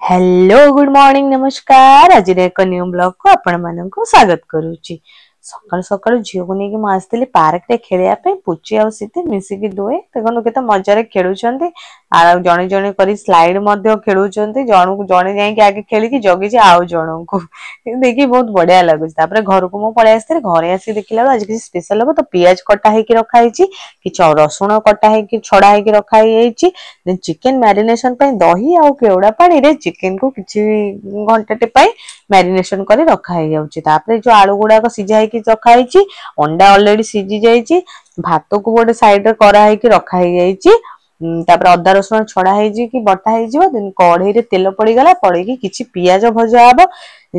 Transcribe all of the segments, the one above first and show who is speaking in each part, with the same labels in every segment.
Speaker 1: Hello good morning नमस्कार आज एक न्यू ब्लॉग को आपण मानक स्वागत करुच्ची। सकाल सकाल झील को लेकिन मुझे पार्क रे खेलिया पे पुची आ सीते मिसिकी दुए देखो केते मजा रे खेलुछंती आ जणे जणे करी स्लाइड मध्ये खेलुछंती जणु जणे जाई के आगे खेली की जगी जे आउ जणो को देखि बहुत बढ़िया लागुछ। तापर घर को मो पळे आस्ते घरे आसी देखिला आज किसी स्पेशल हो तो पियाज कटा हे की रखा हिची कि रसुण कटा हे की छडा हे की रखा हिची देन चिकन मैरिनेशन पे दही आ केवड़ा पानी रे चिकन को किछि घंटाटे पे मैरिनेशन करी रखा हे जाउची। तापर जो आलू गुडा को सिझा कि रखा है अंडा ऑलरेडी सीझी जाइए भात को गोटे साइड रे करा है कि रखा है जाइए तापर अदा रसुण छड़ा है कि बटा है देन कढ़ई रे तेल पड़ीगला पड़ेगी किछि पियाज भजा हबो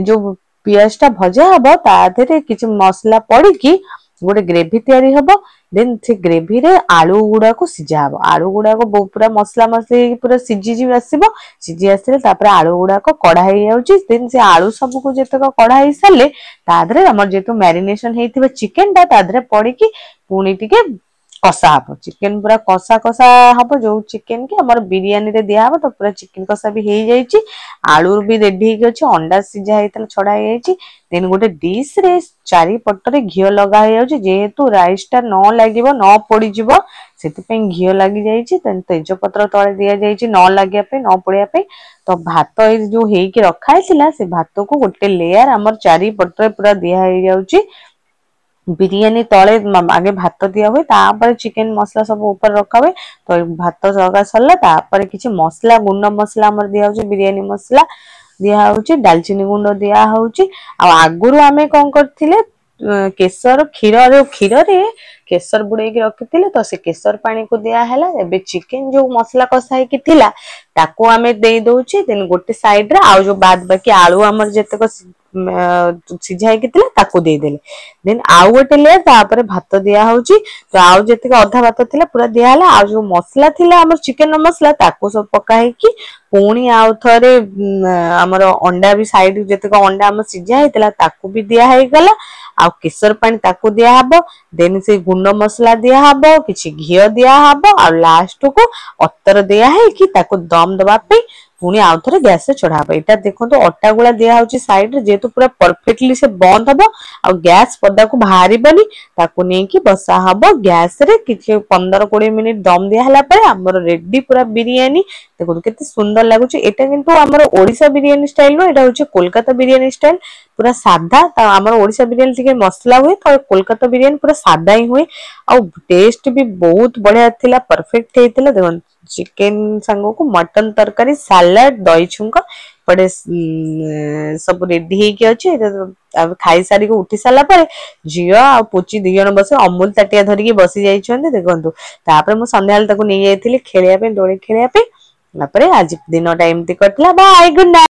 Speaker 1: जो पियाज टा भजा हबो ता देरे किछि मसला पड़ी कि गोटे ग्रेवी तैयारी हबो देन से ग्रेवी रे आलू गुडा को सिझा हबो आलू गुडा को पूरा मसला मसली पूरा सिझी जी आसीबो सिझी आसिले तापर आलू गुडा को कढ़ा हे जाउची देन से आलू सब को जेतक कढ़ा हे साले तादरे हमर जेतु मैरिनेशन हेतिबा चिकन ता तादरे पड़ी कि पुणी टिके कसा हबो चिकन पूरा कसा कसा हबो जो चिकन के हमर बिरयानी रे दिया हबो तो पूरा चिकन कसा भी हे जाइची आलू भी रेडी हे गछि अंडा सिझा हेतल छडा हे जाइची देन गोटे डिश रे चारि पटरे घियो लगा हे जाउची जेहेतु राइस टा न लागिबो न पड़ी जिवो सेति पे घियो लागि जाइची देन तेज पत्र तळे दिया जाइची न लागिया पे न पड़िया पे तो भात जो हे कि रखा हैसिला से भात को गोटे लेयर हमर चारि पटरे पूरा दिया हे जाउची बिरयानी तले आगे भात दिया हुए तापर चिकन मसला सब ऊपर रखा हुए तो भात जगा सरला तापर किछि मसला गुंड मसला हमर दिया होची बिरयानी मसला दिया होची दालचीनी गुंड दिया होची आ आगुरु आमे कोन करथिले केसर क्षीर रे केसर बुड़े की रखिथिले तो से केसर पानी को दिया हैला एबे चिकन जो मसला कसा है कि थिला ताको आमे दे दोची देन गोटे साइड रे आ जो बाद बाकी आलू हमर जते को सिझा हे कि थिला ताको दे देले देन आउ गोटे लेयर तापर भात दिया होची तो आउ जते अधा भात थिला पूरा दिया हैला आ जो मसला थिला हमर चिकन मसला ताको सब पका हे कि पुणी आउ थरे हमर अंडा भी साइड जते अंडा हम सिझा हेतिला ताको भी दिया हे गला आ केसर पानी ताको दिया हबो देन से गुंड मसला दिया हबो किछि घियो दिया हबो आ लास्ट को अत्तर दिया है कि ताको दम दबा पे पुणी आउ थरे गैस से चढ़ा हबो एटा देखो तो अट्टा गुला दिया होची साइड रे जेतु पूरा परफेक्टली से बंद हबो आ गैस पदा को बाहरी बनी ताको नै कि बसा हबो गैस रे किछि 15-20 मिनिट दम दिया हला पर हमर रेडी पूरा बिरयानी देखो केते सुंदर लागुची एटा किंतु हमर ओडिसा बिरयानी स्टाइल नो एटा होची कोलकाता बिरयानी स्टाइल पूरा सादा ता हमर ओडिसा बिरयानी टिके मसला हुए तो कोलकाता बिरयानी पूरा सादा ही हुए आ टेस्ट भी बहुत बढ़िया थिला परफेक्ट हेतिला देखो चिकन संगो को मटन तरकारी सलाड दही छुंका पड़े सब रेडी हे के अछि अब खाई सारी को उठी साला पर जियो आ पोची दी जन बसे अमूल ताटिया धरि के बसी जाई छन देखंतु तापर मु संध्याल तको नै जाईथिली खेलिया पे डोली खेलिया पे तापर आज दिनटा एम्ति कटला बाय गुड नाइट।